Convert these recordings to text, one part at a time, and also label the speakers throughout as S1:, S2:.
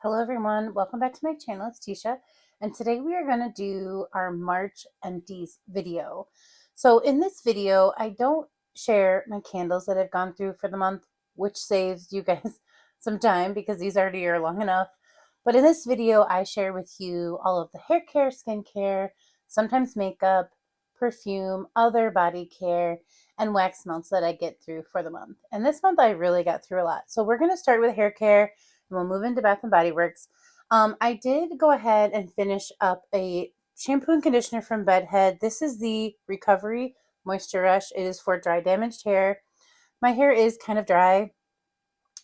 S1: Hello everyone, welcome back to my channel. It's Teesha, and today we are going to do our March empties video. So in this video, I don't share my candles that I've gone through for the month, which saves you guys some time because these already are long enough. But in this video, I share with you all of the hair care, skincare, sometimes makeup, perfume, other body care, and wax melts that I get through for the month. And this month I really got through a lot. So we're going to start with hair care. We'll move into Bath and Body Works. I did go ahead and finish up a shampoo and conditioner from Bedhead. This is the Recovery Moisture Rush. It is for dry, damaged hair. My hair is kind of dry.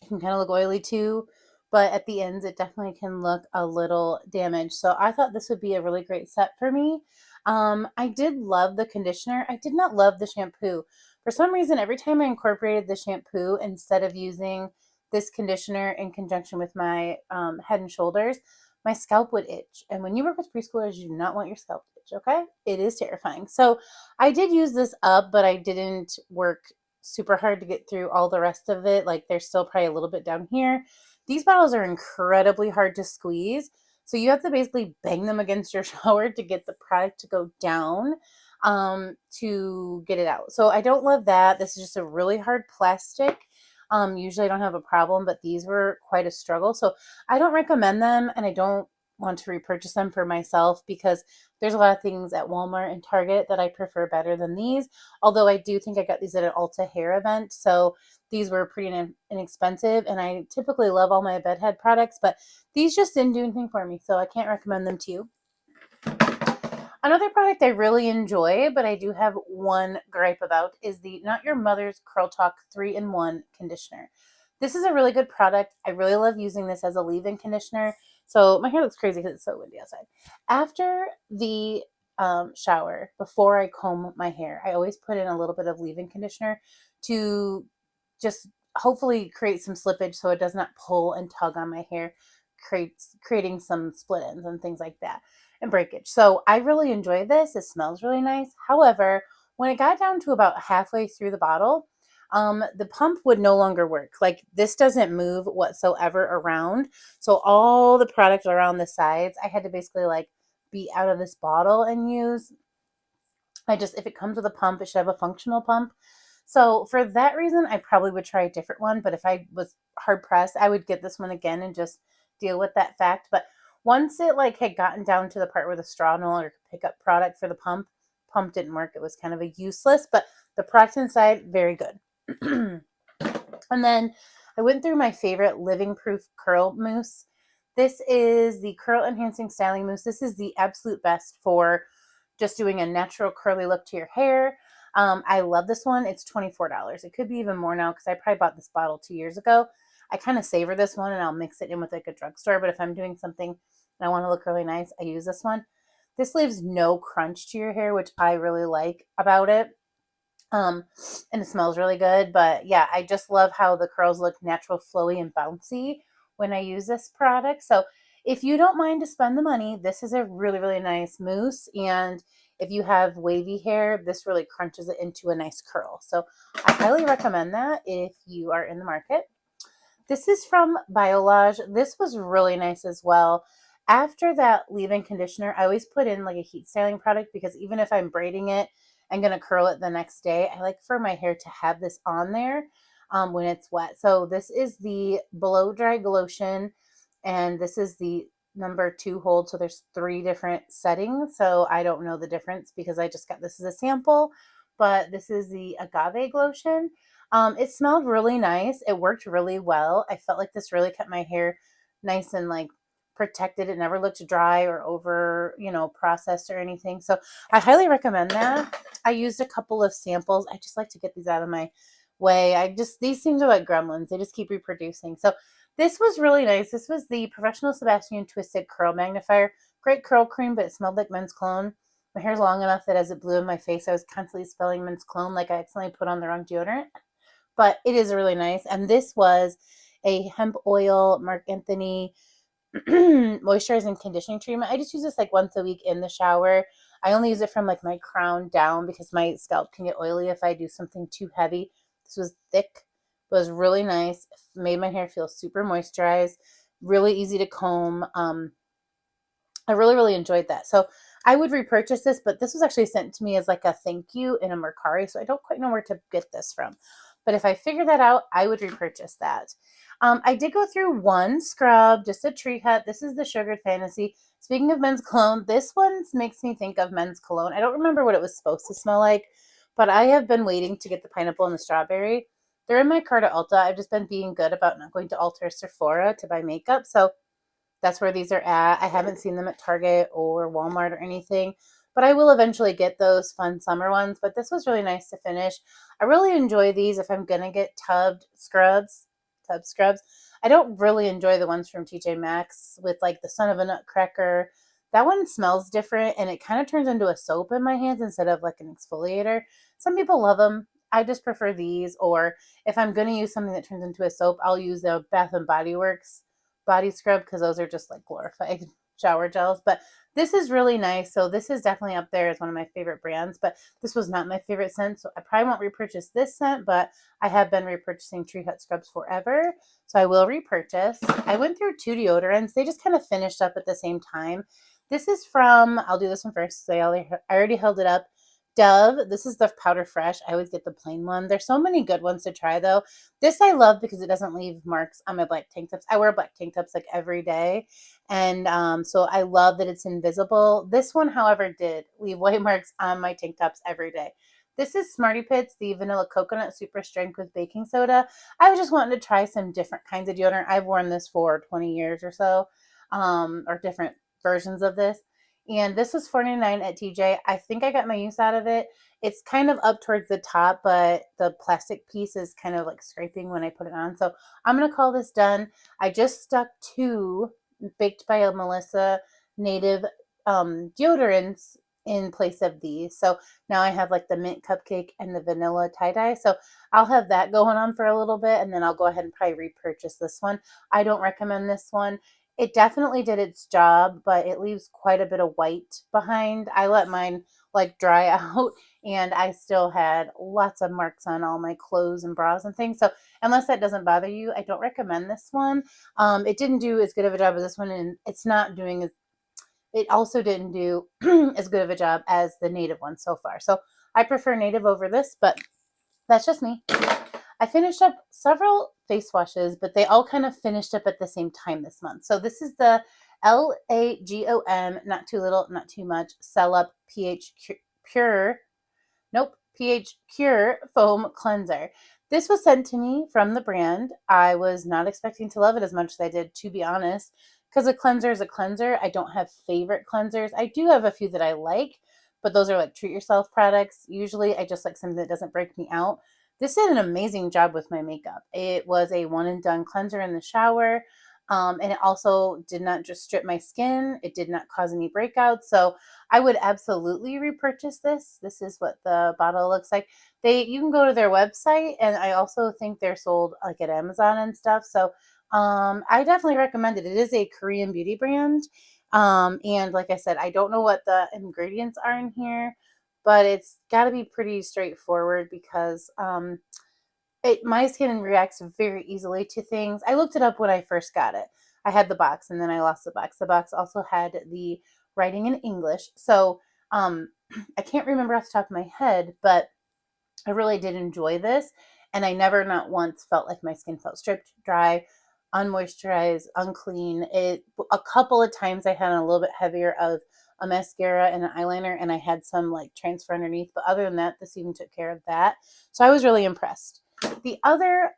S1: It can kind of look oily too, but at the ends it definitely can look a little damaged. So I thought this would be a really great set for me. I did love the conditioner. I did not love the shampoo. For some reason, every time I incorporated the shampoo instead of using this conditioner in conjunction with my Head and Shoulders, my scalp would itch. And when you work with preschoolers, you do not want your scalp to itch, okay? It is terrifying. So I did use this up, but I didn't work super hard to get through all the rest of it. Like there's still probably a little bit down here. These bottles are incredibly hard to squeeze. So you have to basically bang them against your shower to get the product to go down to get it out. So I don't love that. This is just a really hard plastic. Usually I don't have a problem, but these were quite a struggle. So I don't recommend them, and I don't want to repurchase them for myself because there's a lot of things at Walmart and Target that I prefer better than these. Although I do think I got these at an Ulta hair event. So these were pretty inexpensive, and I typically love all my Bedhead products, but these just didn't do anything for me. So I can't recommend them to you. Another product I really enjoy, but I do have one gripe about, is the Not Your Mother's Curl Talk 3-in-1 conditioner. This is a really good product. I really love using this as a leave-in conditioner. So my hair looks crazy because it's so windy outside. After the shower, before I comb my hair, I always put in a little bit of leave-in conditioner to just hopefully create some slippage so it does not pull and tug on my hair, creating some split ends and things like that and breakage. So I really enjoy this. It smells really nice. However, when it got down to about halfway through the bottle, the pump would no longer work. Like this doesn't move whatsoever around. So all the product around the sides, I had to basically like be out of this bottle and use. If it comes with a pump, it should have a functional pump. So for that reason, I probably would try a different one. But if I was hard pressed, I would get this one again and just deal with that fact. But once it like had gotten down to the part where the straw no longer could pick up product for the pump didn't work. It was kind of a useless, but the product inside, very good. And then I went through my favorite Living Proof Curl Mousse. This is the Curl Enhancing Styling Mousse. This is the absolute best for just doing a natural curly look to your hair. I love this one. It's $24. It could be even more now because I probably bought this bottle 2 years ago. I kind of savor this one and I'll mix it in with like a drugstore. But if I'm doing something and I want to look really nice, I use this one. This leaves no crunch to your hair, which I really like about it. And it smells really good. But yeah, I just love how the curls look natural, flowy, and bouncy when I use this product. So if you don't mind to spend the money, this is a really, really nice mousse. And if you have wavy hair, this really crunches it into a nice curl. So I highly recommend that if you are in the market. This is from Biolage. This was really nice as well. After that leave-in conditioner, I always put in like a heat styling product because even if I'm braiding it, I'm going to curl it the next day. I like for my hair to have this on there when it's wet. So this is the Blow Dry Lotion, and this is the number 2 hold. So there's 3 different settings. So I don't know the difference because I just got this as a sample, but this is the Agave Lotion. It smelled really nice. It worked really well. I felt like this really kept my hair nice and like protected. It never looked dry or over, processed or anything. So I highly recommend that. I used a couple of samples. I just like to get these out of my way. These things are like gremlins. They just keep reproducing. So this was really nice. This was the Professional Sebastian Twisted Curl Magnifier. Great curl cream, but it smelled like men's cologne. My hair's long enough that as it blew in my face, I was constantly smelling men's cologne like I accidentally put on the wrong deodorant. But it is really nice. And this was a hemp oil Mark Anthony moisturizing conditioning treatment. I just use this like once a week in the shower. I only use it from like my crown down because my scalp can get oily if I do something too heavy. This was thick, but it was really nice. It made my hair feel super moisturized. really easy to comb. I really enjoyed that. So I would repurchase this, but this was actually sent to me as like a thank you in a Mercari, so I don't quite know where to get this from. But if I figure that out, I would repurchase that. I did go through one scrub, just a tree hut. This is the Sugared Fantasy. Speaking of men's cologne, this one makes me think of men's cologne. I don't remember what it was supposed to smell like, but I have been waiting to get the pineapple and the strawberry. They're in my cart at Ulta. I've just been being good about not going to Ulta or Sephora to buy makeup, so that's where these are at. I haven't seen them at Target or Walmart or anything, but I will eventually get those fun summer ones. But this was really nice to finish. I really enjoy these if I'm going to get tub scrubs. I don't really enjoy the ones from TJ Maxx with like the son of a nutcracker. That one smells different and it kind of turns into a soap in my hands instead of like an exfoliator. Some people love them. I just prefer these, or if I'm going to use something that turns into a soap, I'll use the Bath and Body Works body scrub because those are just like glorified shower gels. But this is really nice. So this is definitely up there as one of my favorite brands, but this was not my favorite scent. So I probably won't repurchase this scent, but I have been repurchasing Tree Hut scrubs forever. So I will repurchase. I went through 2 deodorants. They just kind of finished up at the same time. This is from, I'll do this one first. So I already held it up. Dove. This is the Powder Fresh. I always get the plain one. There's so many good ones to try though. This I love because it doesn't leave marks on my black tank tops. I wear black tank tops like every day. And so I love that it's invisible. This one, however, did leave white marks on my tank tops every day. This is Smarty Pits, the Vanilla Coconut Super Strength with baking soda. I was just wanting to try some different kinds of deodorant. I've worn this for 20 years or so, or different versions of this. And this was $4.99 at TJ. I think I got my use out of it. It's kind of up towards the top, but the plastic piece is kind of like scraping when I put it on. So I'm going to call this done. I just stuck 2 Baked by Melissa native deodorants in place of these. So now I have like the mint cupcake and the vanilla tie-dye. So I'll have that going on for a little bit, and then I'll go ahead and probably repurchase this one. I don't recommend this one. It definitely did its job, but it leaves quite a bit of white behind. I let mine like dry out and I still had lots of marks on all my clothes and bras and things. So unless that doesn't bother you, I don't recommend this one. It didn't do as good of a job as this one, and it's not doing as, it also didn't do as good of a job as the native one so far. So I prefer native over this, but that's just me. I finished up several face washes, but they all kind of finished up at the same time this month. So this is the LAGOM, not too little, not too much, Cell Up pH Pure, pH Cure Foam Cleanser. This was sent to me from the brand. I was not expecting to love it as much as I did, to be honest, because a cleanser is a cleanser. I don't have favorite cleansers. I do have a few that I like, but those are like treat yourself products. Usually I just like something that doesn't break me out. This did an amazing job with my makeup. It was a one and done cleanser in the shower. And it also did not just strip my skin. It did not cause any breakouts. So I would absolutely repurchase this. This is what the bottle looks like. You can go to their website, and I also think they're sold like at Amazon and stuff. So I definitely recommend it. It is a Korean beauty brand. And like I said, I don't know what the ingredients are in here, but it's got to be pretty straightforward because my skin reacts very easily to things. I looked it up when I first got it. I had the box and then I lost the box. The box also had the writing in English. So I can't remember off the top of my head, but I really did enjoy this. And I never, not once, felt like my skin felt stripped, dry, unmoisturized, unclean. A couple of times I had a little bit heavier of a mascara and an eyeliner, and I had some like transfer underneath. But other than that, this even took care of that. So I was really impressed. The other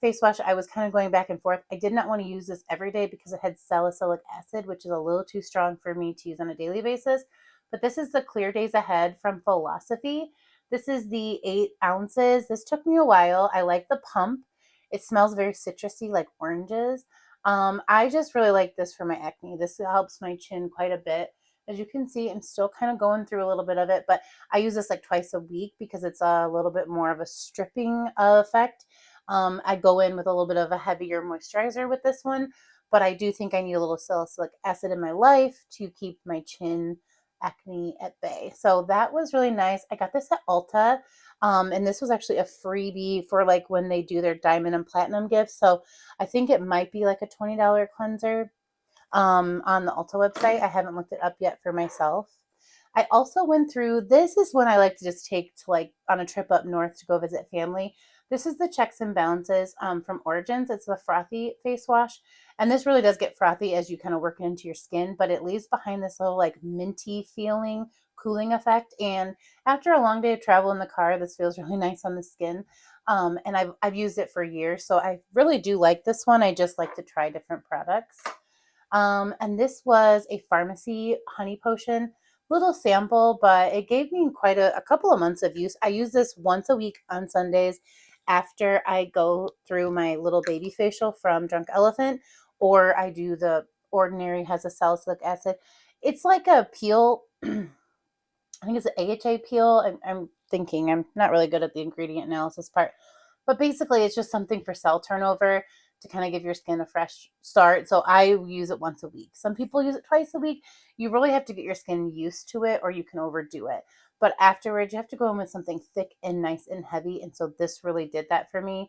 S1: face wash, I was kind of going back and forth. I did not want to use this every day because it had salicylic acid, which is a little too strong for me to use on a daily basis. But this is the Clear Days Ahead from Philosophy. This is the 8 ounces. This took me a while. I like the pump. It smells very citrusy, like oranges. I just really like this for my acne. This helps my chin quite a bit. As you can see, I'm still kind of going through a little bit of it, but I use this like twice a week because it's a little bit more of a stripping effect. I go in with a little bit of a heavier moisturizer with this one, but I do think I need a little salicylic acid in my life to keep my chin acne at bay. So that was really nice. I got this at Ulta. And this was actually a freebie for like when they do their diamond and platinum gifts. So I think it might be like a $20 cleanser on the Ulta website. I haven't looked it up yet for myself. I also went through, this is when I like to just take to like on a trip up north to go visit family. This is the Checks and Balances from Origins. It's the frothy face wash. And this really does get frothy as you kind of work it into your skin, but it leaves behind this little like minty feeling, cooling effect. And after a long day of travel in the car, this feels really nice on the skin. And I've used it for years, so I really do like this one. I just like to try different products. And this was a pharmacy honey potion, little sample, but it gave me quite a couple of months of use. I use this once a week on Sundays after I go through my little baby facial from Drunk Elephant, or I do the ordinary, has a salicylic acid. It's like a peel. I think it's an AHA peel. I'm thinking, I'm not really good at the ingredient analysis part, but basically it's just something for cell turnover to kind of give your skin a fresh start. So I use it once a week. Some people use it twice a week. You really have to get your skin used to it or you can overdo it. But afterwards, you have to go in with something thick and nice and heavy. And so this really did that for me.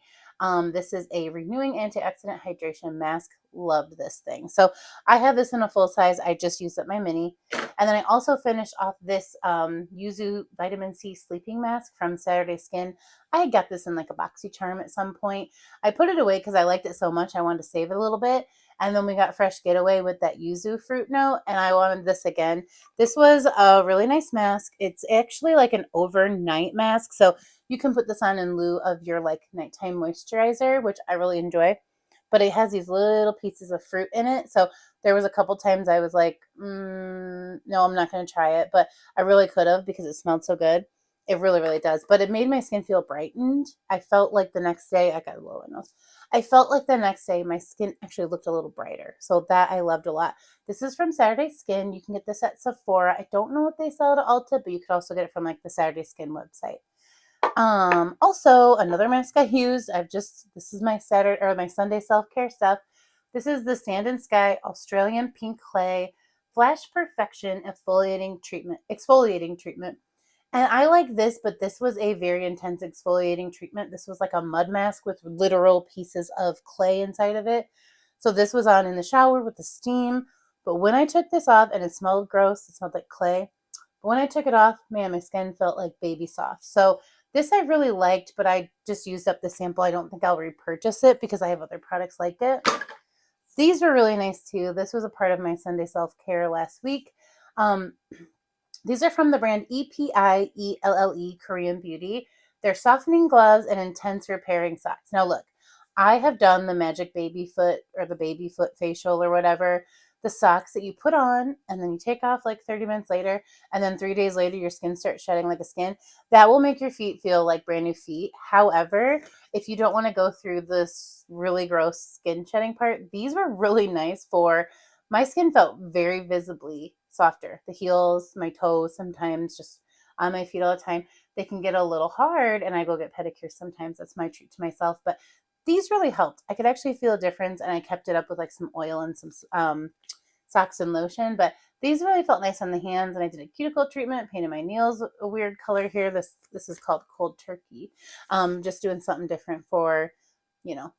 S1: This is a renewing antioxidant hydration mask. Loved this thing. So I have this in a full size. I just used up my mini. And then I also finished off this Yuzu Vitamin C Sleeping Mask from Saturday Skin. I had got this in like a boxy charm at some point. I put it away because I liked it so much. I wanted to save it a little bit. And then we got fresh Getaway with that yuzu fruit note, and I wanted this again. This was a really nice mask. It's actually like an overnight mask, so you can put this on in lieu of your like nighttime moisturizer, which I really enjoy. But it has these little pieces of fruit in it, so there was a couple times I was like, no, I'm not going to try it, but I really could have because it smelled so good. It really, really does. But it made my skin feel brightened. I felt like the next day, I got a lower nose. I felt like the next day my skin actually looked a little brighter. So that I loved a lot. This is from Saturday Skin. You can get this at Sephora. I don't know what they sell at Ulta, but you could also get it from like the Saturday Skin website. Also another mask I use. This is my Saturday or my Sunday self-care stuff. This is the Sand and Sky Australian Pink Clay Flash Perfection Exfoliating Treatment. And I like this, but this was a very intense exfoliating treatment. This was like a mud mask with literal pieces of clay inside of it. So this was on in the shower with the steam. But when I took this off, and it smelled gross, it smelled like clay. But when I took it off, man, my skin felt like baby soft. So this I really liked, but I just used up the sample. I don't think I'll repurchase it because I have other products like it. These were really nice too. This was a part of my Sunday self-care last week. These are from the brand EPIELLE Korean Beauty. They're softening gloves and intense repairing socks. Now look, I have done the magic baby foot or the baby foot facial or whatever, the socks that you put on and then you take off like 30 minutes later, and then 3 days later your skin starts shedding like a skin. That will make your feet feel like brand new feet. However, if you don't want to go through this really gross skin shedding part, these were really nice for, my skin felt very visibly softer. The heels, my toes, sometimes just on my feet all the time, they can get a little hard, and I go get pedicures sometimes. That's my treat to myself. But these really helped. I could actually feel a difference, and I kept it up with like some oil and some socks and lotion. But these really felt nice on the hands, and I did a cuticle treatment, painted my nails a weird color here. This is called Cold Turkey. Just doing something different for,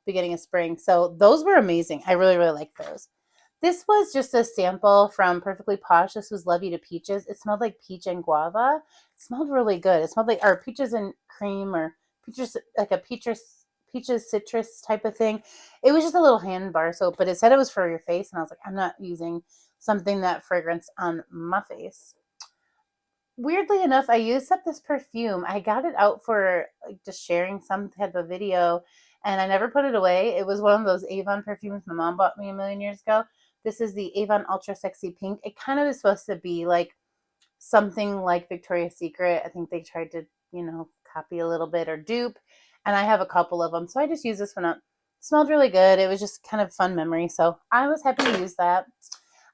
S1: beginning of spring. So those were amazing. I really, really like those. This was just a sample from Perfectly Posh. This was Love You to Peaches. It smelled like peach and guava. It smelled really good. It smelled like, or peaches and cream, or peaches, like a peaches citrus type of thing. It was just a little hand bar soap, but it said it was for your face. And I was like, I'm not using something that fragrance on my face. Weirdly enough, I used up this perfume. I got it out for like just sharing some type of video, and I never put it away. It was one of those Avon perfumes my mom bought me a million years ago. This is the Avon Ultra Sexy Pink. It kind of is supposed to be like something like Victoria's Secret. I think they tried to, copy a little bit or dupe. And I have a couple of them. So I just used this one up. It smelled really good. It was just kind of fun memory. So I was happy to use that.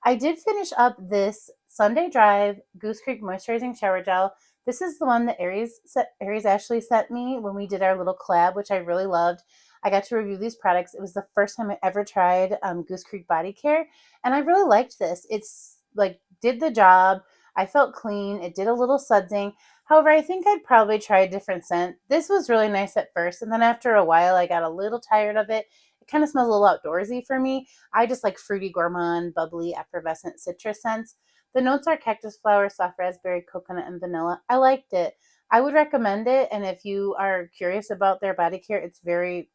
S1: I did finish up this Sunday Drive Goose Creek Moisturizing Shower Gel. This is the one that Aries Ashley sent me when we did our little collab, which I really loved. I got to review these products. It was the first time I ever tried Goose Creek Body Care, and I really liked this. It's like did the job. I felt clean. It did a little sudsing. However, I think I'd probably try a different scent. This was really nice at first, and then after a while, I got a little tired of it. It kind of smells a little outdoorsy for me. I just like fruity, gourmand, bubbly, effervescent citrus scents. The notes are cactus flower, soft raspberry, coconut, and vanilla. I liked it. I would recommend it, and if you are curious about their body care, it's very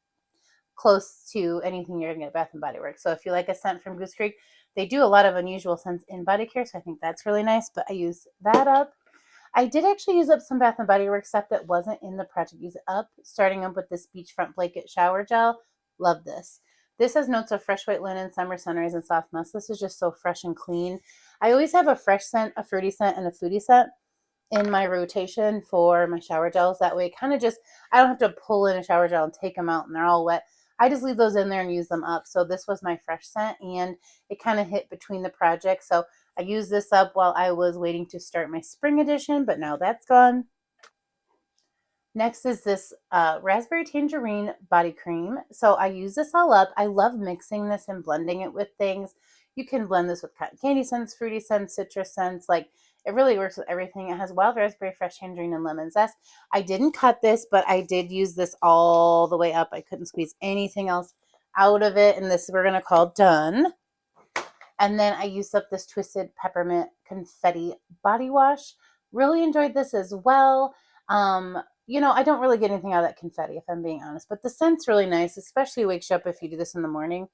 S1: close to anything you're going to get at Bath and Body Works. So if you like a scent from Goose Creek, they do a lot of unusual scents in body care, so I think that's really nice. But I use that up. I did actually use up some Bath and Body Works stuff that wasn't in the Project Use It Up, starting up with this beachfront blanket shower gel. Love this. This has notes of fresh white linen, summer sunrise, and soft musk. This is just so fresh and clean. I always have a fresh scent, a fruity scent, and a foodie scent in my rotation for my shower gels. That way, kind of just, I don't have to pull in a shower gel and take them out and they're all wet. I just leave those in there and use them up. So this was my fresh scent, and it kind of hit between the projects. So I used this up while I was waiting to start my spring edition, but now that's gone. Next is this raspberry tangerine body cream. So I use this all up. I love mixing this and blending it with things. You can blend this with cotton candy scents, fruity scents, citrus scents. Like, it really works with everything. It has wild raspberry, fresh tangerine, and lemon zest. I didn't cut this, but I did use this all the way up. I couldn't squeeze anything else out of it. And this we're going to call done. And then I used up this Twisted Peppermint Confetti Body Wash. Really enjoyed this as well. I don't really get anything out of that confetti, if I'm being honest, but the scent's really nice, especially wakes you up if you do this in the morning.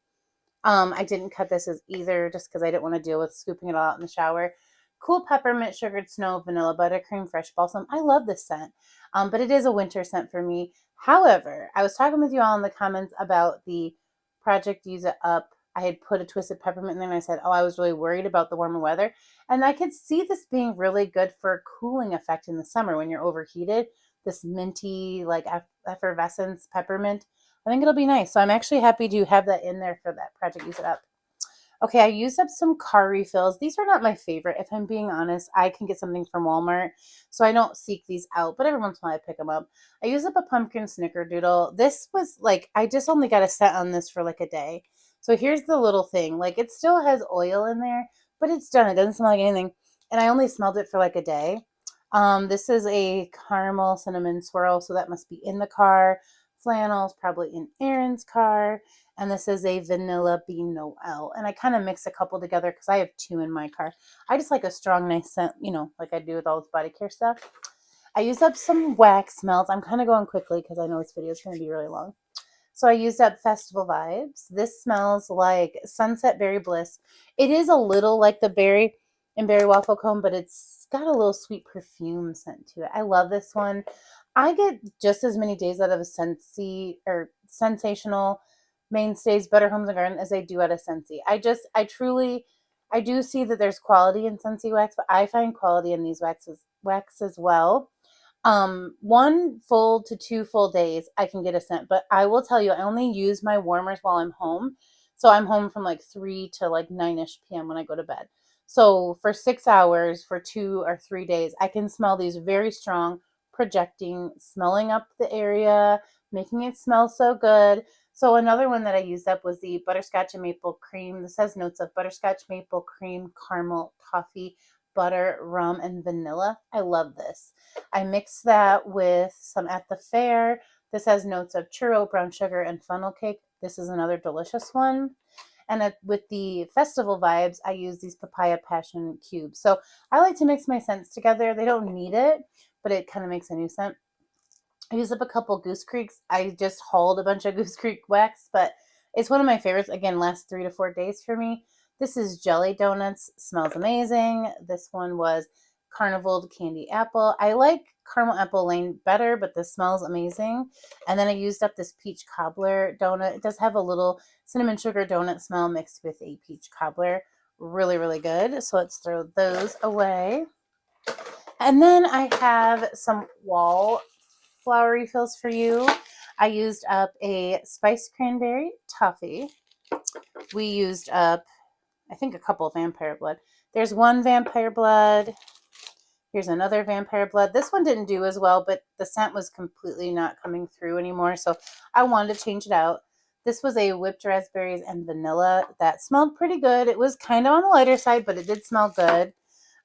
S1: I didn't cut this as either just because I didn't want to deal with scooping it all out in the shower. Cool peppermint, sugared snow, vanilla buttercream, fresh balsam. I love this scent, but it is a winter scent for me. However, I was talking with you all in the comments about the Project Use It Up. I had put a twisted peppermint in there, and I said, oh, I was really worried about the warmer weather. And I could see this being really good for a cooling effect in the summer when you're overheated. This minty, like effervescence peppermint. I think it'll be nice. So I'm actually happy to have that in there for that Project Use It Up. Okay, I used up some car refills. These are not my favorite, if I'm being honest. I can get something from Walmart, so I don't seek these out, but every once in a while I pick them up. I used up a pumpkin snickerdoodle. This was like, I just only got a set on this for like a day. So here's the little thing. Like, it still has oil in there, but it's done. It doesn't smell like anything. And I only smelled it for like a day. This is a caramel cinnamon swirl, so that must be in the car. Flannel's probably in Aaron's car. And this is a vanilla bean Noel. And I kind of mix a couple together because I have two in my car. I just like a strong, nice scent, like I do with all this body care stuff. I used up some wax melts. I'm kind of going quickly because I know this video is going to be really long. So I used up Festival Vibes. This smells like Sunset Berry Bliss. It is a little like the berry and berry waffle cone, but it's got a little sweet perfume scent to it. I love this one. I get just as many days out of a Scentsy or sensational mainstays Better Homes and Garden as I do out of Scentsy. I do see that there's quality in Scentsy wax, but I find quality in these wax as well. 1 full to 2 full days I can get a scent, but I will tell you, I only use my warmers while I'm home. So I'm home from like 3 to like 9ish p.m. when I go to bed. So for 6 hours, for 2 or 3 days, I can smell these very strong, projecting, smelling up the area, making it smell so good. So another one that I used up was the butterscotch and maple cream. This has notes of butterscotch, maple cream, caramel, toffee, butter, rum, and vanilla. I love this. I mixed that with some At the Fair. This has notes of churro, brown sugar, and funnel cake. This is another delicious one. And with the Festival Vibes, I use these papaya passion cubes. So I like to mix my scents together. They don't need it, but it kind of makes a new scent. I used up a couple Goose Creeks. I just hauled a bunch of Goose Creek wax, but it's one of my favorites. Again, lasts 3 to 4 days for me. This is Jelly Donuts. Smells amazing. This one was Carnival Candy Apple. I like Caramel Apple Lane better, but this smells amazing. And then I used up this Peach Cobbler donut. It does have a little cinnamon sugar donut smell mixed with a peach cobbler. Really, really good. So let's throw those away. And then I have some Wallflower refills for you. I used up a spiced cranberry toffee. We used up, I think, a couple of vampire blood. There's one vampire blood. Here's another vampire blood. This one didn't do as well, but the scent was completely not coming through anymore, so I wanted to change it out. This was a whipped raspberries and vanilla that smelled pretty good. It was kind of on the lighter side, but it did smell good.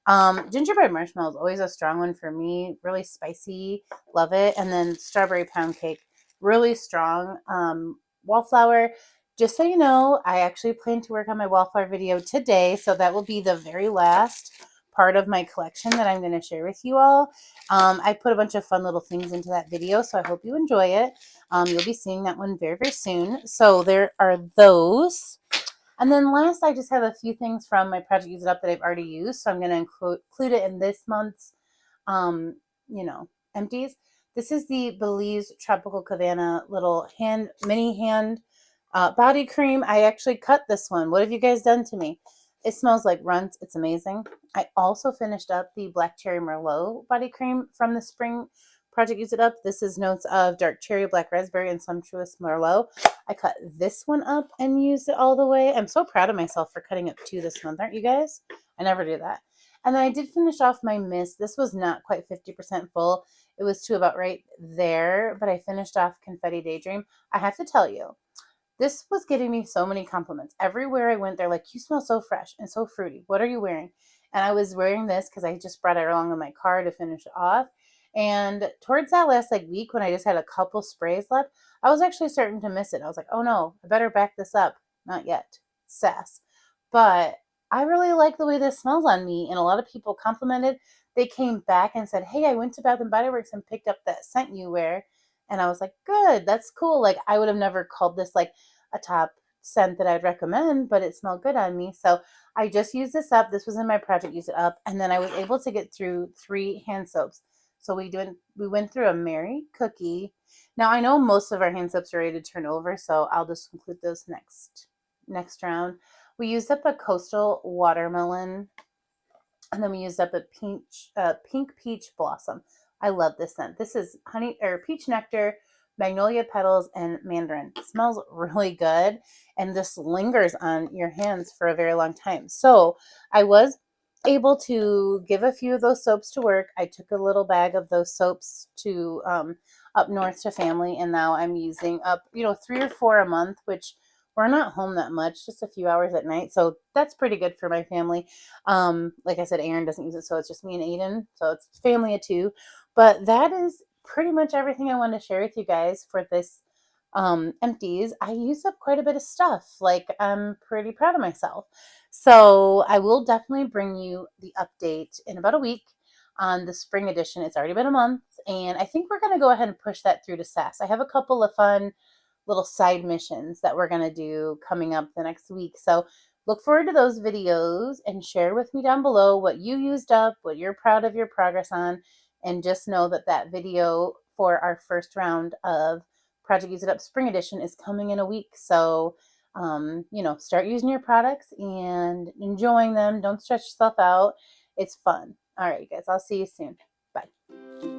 S1: Gingerbread marshmallow is always a strong one for me. Really spicy, love it. And then strawberry pound cake, really strong. Wallflower, just so you know, I actually plan to work on my wallflower video today, so that will be the very last part of my collection that I'm going to share with you all. I put a bunch of fun little things into that video, so I hope you enjoy it. You'll be seeing that one very, very soon. So there are those. And then last, I just have a few things from my Project Use It Up that I've already used. So I'm going to include it in this month's, um, empties. This is the Belize Tropical Cabana little mini hand body cream. I actually cut this one. What have you guys done to me? It smells like runts. It's amazing. I also finished up the Black Cherry Merlot body cream from the spring Project Use It Up. This is notes of dark cherry, black raspberry, and sumptuous Merlot. I cut this one up and used it all the way. I'm so proud of myself for cutting up 2 this month, aren't you guys? I never do that. And then I did finish off my mist. This was not quite 50% full. It was to about right there, but I finished off Confetti Daydream. I have to tell you, this was getting me so many compliments. Everywhere I went, they're like, you smell so fresh and so fruity. What are you wearing? And I was wearing this because I just brought it along in my car to finish it off. And towards that last week when I just had a couple sprays left, I was actually starting to miss it. I was like, oh no, I better back this up. Not yet. Sass. But I really like the way this smells on me. And a lot of people complimented. They came back and said, hey, I went to Bath and Body Works and picked up that scent you wear. And I was like, good, that's cool. Like I would have never called this like a top scent that I'd recommend, but it smelled good on me. So I just used this up. This was in my Project Use It Up. And then I was able to get through 3 hand soaps. So we went through a Mary Cookie. Now I know most of our hand soaps are ready to turn over, so I'll just include those next round. We used up a Coastal Watermelon, and then we used up a pink peach blossom. I love this scent. This is peach nectar, magnolia petals, and mandarin. It smells really good, and this lingers on your hands for a very long time. So I was able to give a few of those soaps to work. I took a little bag of those soaps to up north to family, and now I'm using up 3 or 4 a month, which we're not home that much, just a few hours at night, so that's pretty good for my family. Like I said, Aaron doesn't use it, so it's just me and Aiden, so it's family of 2. But that is pretty much everything I wanted to share with you guys for this empties. I used up quite a bit of stuff. Like, I'm pretty proud of myself. So I will definitely bring you the update in about a week on the spring edition. It's already been a month, and I think we're going to go ahead and push that through to SAS. I have a couple of fun little side missions that we're going to do coming up the next week. So look forward to those videos and share with me down below what you used up, what you're proud of your progress on, and just know that that video for our first round of Project Use It Up Spring Edition is coming in a week. So, start using your products and enjoying them. Don't stress yourself out. It's fun. All right, guys, I'll see you soon. Bye.